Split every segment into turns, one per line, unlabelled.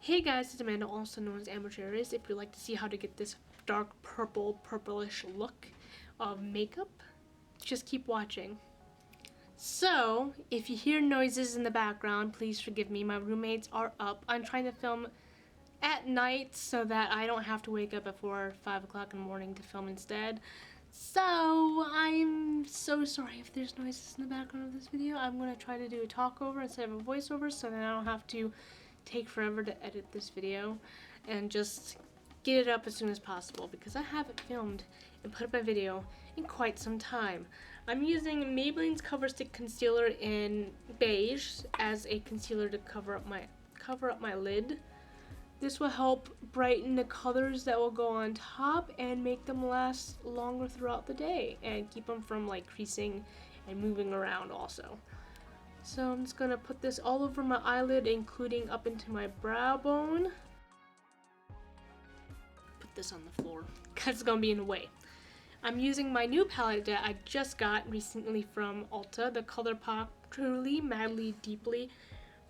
Hey guys, it's Amanda, also known as Amateurs. If you'd like to see how to get this dark purple, purplish look of makeup, just keep watching. So, if you hear noises in the background, please forgive me. My roommates are up. I'm trying to film at night so that I don't have to wake up at 4 or 5 o'clock in the morning to film instead. So, I'm so sorry if there's noises in the background of this video. I'm going to try to do a talkover instead of a voiceover so that I don't have to take forever to edit this video and just get it up as soon as possible because I haven't filmed and put up a video in quite some time. I'm using Maybelline's Cover Stick Concealer in beige as a concealer to cover up my lid. This will help brighten the colors that will go on top and make them last longer throughout the day and keep them from like creasing and moving around also. So I'm just going to put this all over my eyelid, including up into my brow bone. Put this on the floor because it's going to be in the way. I'm using my new palette that I just got recently from Ulta, the ColorPop Truly Madly Deeply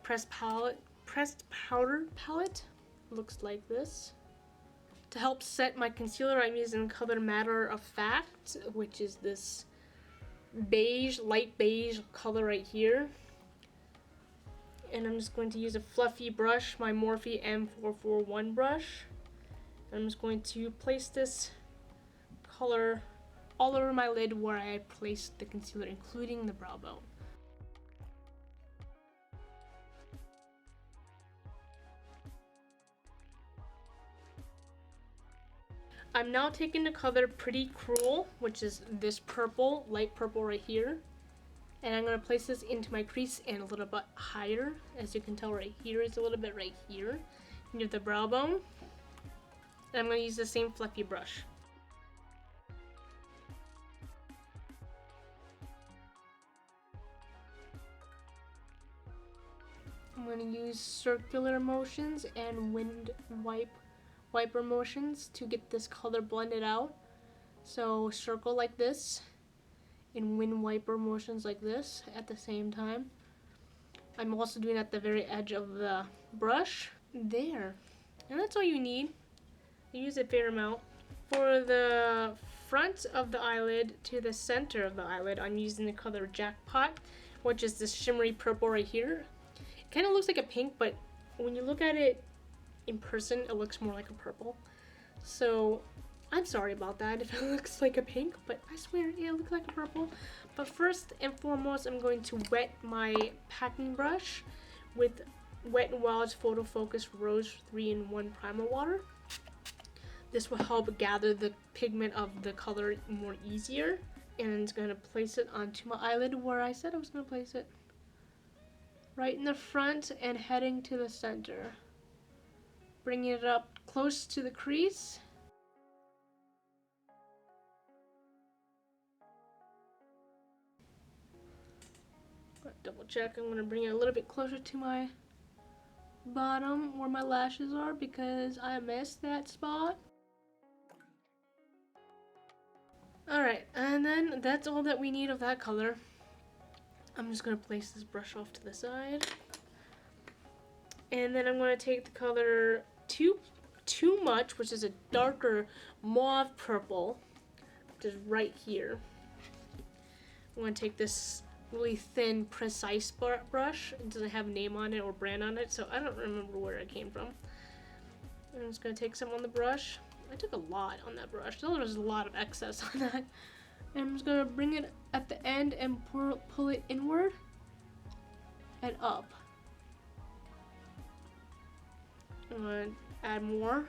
Pressed Powder Palette. Looks like this. To help set my concealer, I'm using color Matter of Fact, which is this beige, light beige color right here. And I'm just going to use a fluffy brush, my Morphe M441 brush. And I'm just going to place this color all over my lid where I placed the concealer, including the brow bone. I'm now taking the color Pretty Cruel, which is this purple, light purple right here. And I'm going to place this into my crease and a little bit higher. As you can tell right here is a little bit right here near the brow bone. And I'm going to use the same fluffy brush. I'm going to use circular motions and wind wiper motions to get this color blended out. So circle like this and wind wiper motions like this at the same time. I'm also doing it at the very edge of the brush. There. And that's all you need. I use a fair amount. For the front of the eyelid to the center of the eyelid, I'm using the color Jackpot, which is this shimmery purple right here. It kind of looks like a pink, but when you look at it in person, it looks more like a purple. So I'm sorry about that if it looks like a pink, but I swear it looks like a purple. But first and foremost, I'm going to wet my packing brush with Wet n Wild's Photo Focus Rose 3-in-1 Primer Water. This will help gather the pigment of the color more easier. And I'm just going to place it onto my eyelid where I said I was going to place it. Right in the front and heading to the center. Bringing it up close to the crease. Double check. I'm going to bring it a little bit closer to my bottom where my lashes are because I missed that spot. Alright, and then that's all that we need of that color. I'm just going to place this brush off to the side. And then I'm going to take the color Too Much, which is a darker mauve purple, which is right here. I'm going to take this really thin, precise brush. It doesn't have a name on it or brand on it, so I don't remember where it came from. I'm just going to take some on the brush. I took a lot on that brush. There was a lot of excess on that. And I'm just going to bring it at the end and pull it inward and up. I'm going to add more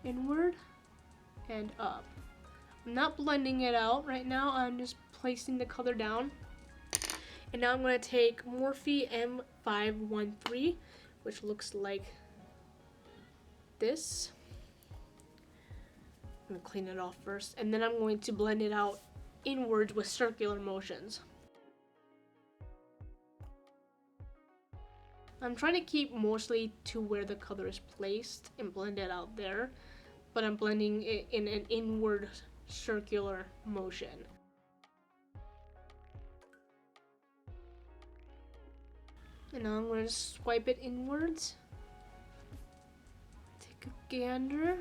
inward and up. I'm not blending it out right now. I'm just placing the color down. And now I'm going to take Morphe M513, which looks like this. I'm going to clean it off first, and then I'm going to blend it out inwards with circular motions. I'm trying to keep mostly to where the color is placed and blend it out there, but I'm blending it in an inward circular motion. And now I'm going to swipe it inwards gander.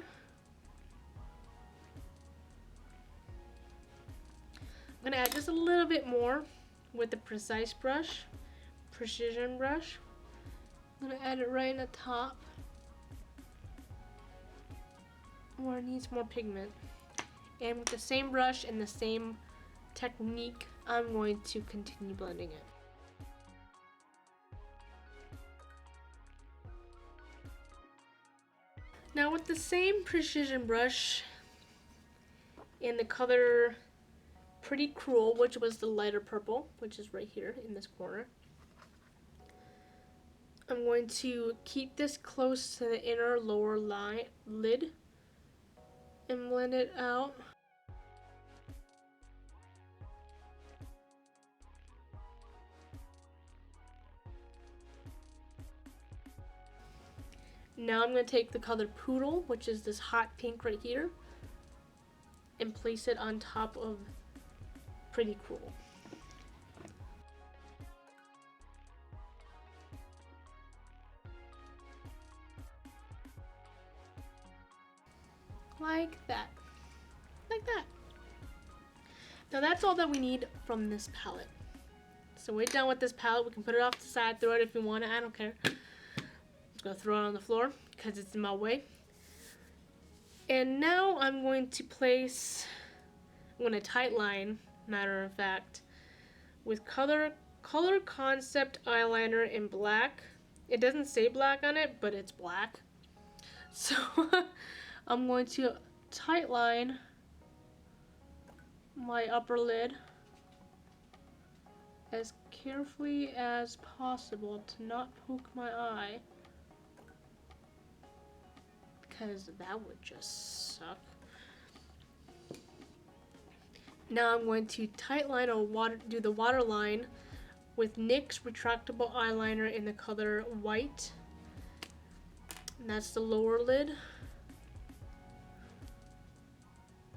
I'm gonna add just a little bit more with the precision brush. I'm gonna add it right in the top where it needs more pigment. And with the same brush and the same technique, I'm going to continue blending it. Now with the same precision brush in the color Pretty Cruel, which was the lighter purple, which is right here in this corner, I'm going to keep this close to the inner lower lid and blend it out. Now I'm going to take the color Poodle, which is this hot pink right here, and place it on top of Pretty Cruel. Like that. Like that. Now that's all that we need from this palette. So we're done with this palette. We can put it off to the side, throw it if you want it, I don't care. I'm just gonna throw it on the floor because it's in my way. And now I'm going to tight line, matter of fact, with color concept eyeliner in black. It doesn't say black on it, but it's black. So I'm going to tight line my upper lid as carefully as possible to not poke my eye, because that would just suck. Now I'm going to tight line do the waterline with NYX retractable eyeliner in the color White. And that's the lower lid.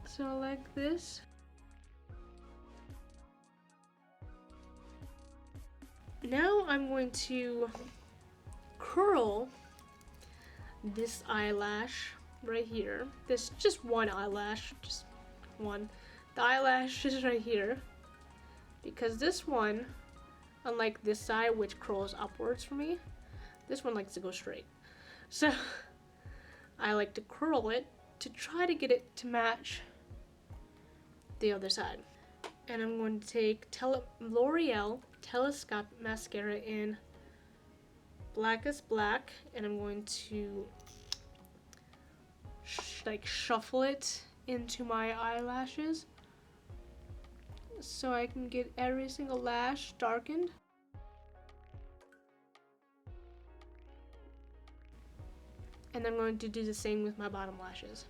So like this. Now I'm going to curl this eyelash right here. This just one eyelash, just one. The eyelash is right here, because this one, unlike this side which curls upwards for me, this one likes to go straight. So I like to curl it to try to get it to match the other side. And I'm going to take L'Oreal Telescopic Mascara in Blackest Black, and I'm going to shuffle it into my eyelashes so I can get every single lash darkened. And I'm going to do the same with my bottom lashes.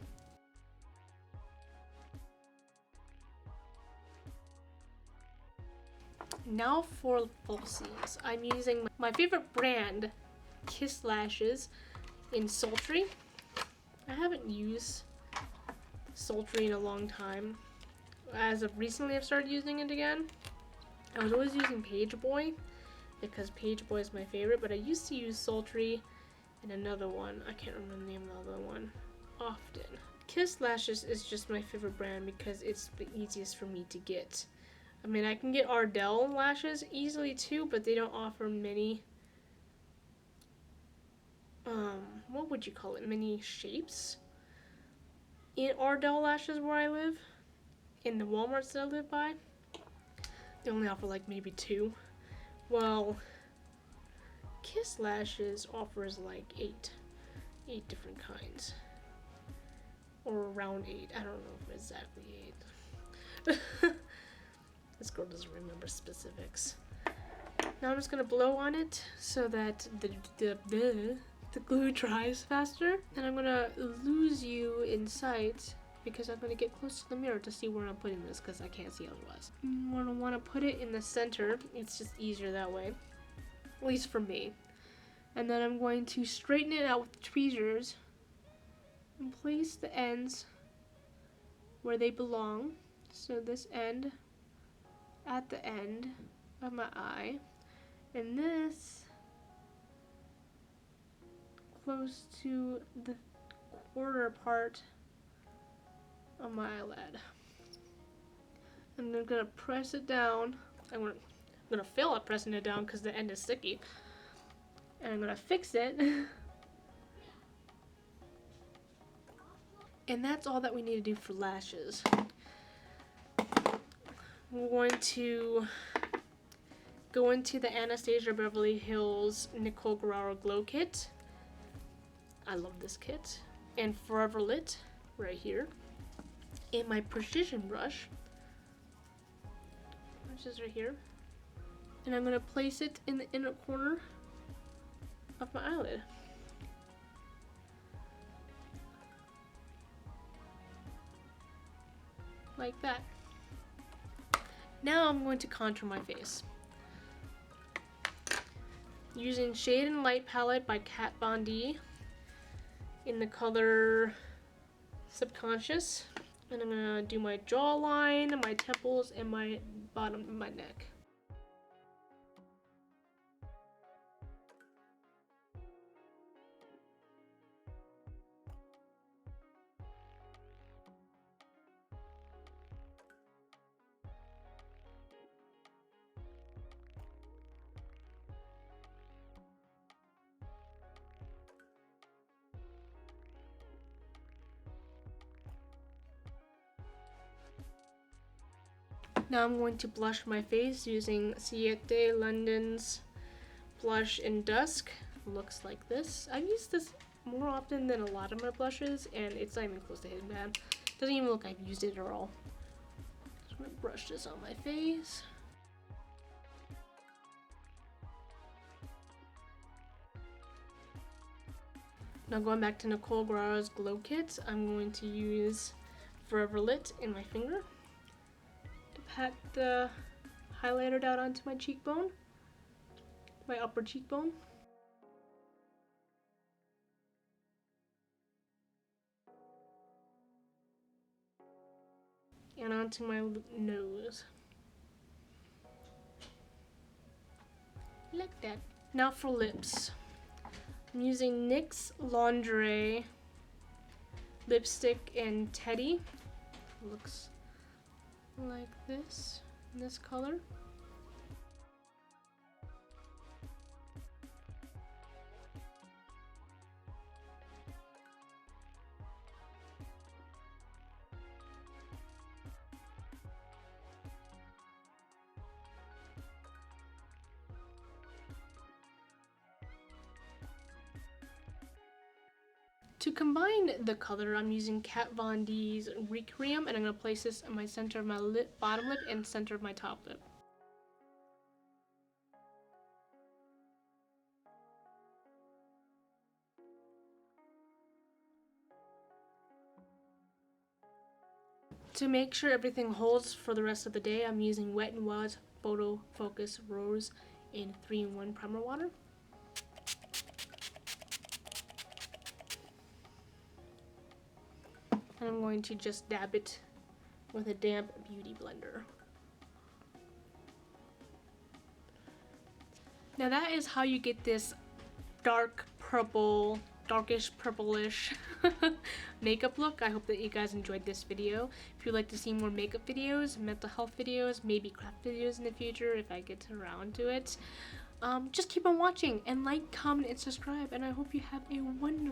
Now for falsies. I'm using my favorite brand, Kiss Lashes, in Sultry. I haven't used Sultry in a long time. As of recently, I've started using it again. I was always using Page Boy because Page Boy is my favorite, but I used to use Sultry and another one. I can't remember the name of the other one often. Kiss Lashes is just my favorite brand because it's the easiest for me to get. I mean, I can get Ardell lashes easily too, but they don't offer many, what would you call it, many shapes in Ardell lashes where I live. In the Walmarts that I live by, they only offer like maybe 2. Well, Kiss Lashes offers like 8 different kinds, or around 8. I don't know if exactly 8. This girl doesn't remember specifics. Now I'm just gonna blow on it so that the glue dries faster, and I'm gonna lose you in sight because I'm gonna get close to the mirror to see where I'm putting this because I can't see otherwise. I'm gonna want to put it in the center. It's just easier that way, at least for me. And then I'm going to straighten it out with tweezers and place the ends where they belong. So this end at the end of my eye, and this close to the corner part of my eyelid. And I'm gonna press it down. I'm gonna fail at pressing it down because the end is sticky. And I'm gonna fix it. And that's all that we need to do for lashes. We're going to go into the Anastasia Beverly Hills Nicole Guerrero Glow Kit. I love this kit. And Forever Lit right here. And my precision brush, which is right here. And I'm going to place it in the inner corner of my eyelid. Like that. Now I'm going to contour my face. Using Shade and Light palette by Kat Von D in the color Subconscious. And I'm gonna do my jawline, my temples, and my bottom of my neck. Now I'm going to blush my face using Siete London's Blush in Dusk. Looks like this. I've used this more often than a lot of my blushes, and it's not even close to hitting bad. Doesn't even look like I've used it at all. So I'm gonna brush this on my face. Now going back to Nicole Guerrero's Glow Kit, I'm going to use Forever Lit in my finger. Pat the highlighter down onto my cheekbone, my upper cheekbone. And onto my nose. Like that. Now for lips. I'm using NYX Lingerie lipstick in Teddy. Looks like this, in this color. To combine the color, I'm using Kat Von D's Recream, and I'm going to place this in my center of my bottom lip and center of my top lip. To make sure everything holds for the rest of the day, I'm using Wet n Wild's Photo Focus Rose in 3-in-1 Primer Water. And I'm going to just dab it with a damp beauty blender. Now that is how you get this dark purple, darkish purplish makeup look. I hope that you guys enjoyed this video. If you'd like to see more makeup videos, mental health videos, maybe craft videos in the future if I get around to it, just keep on watching and like, comment, and subscribe. And I hope you have a wonderful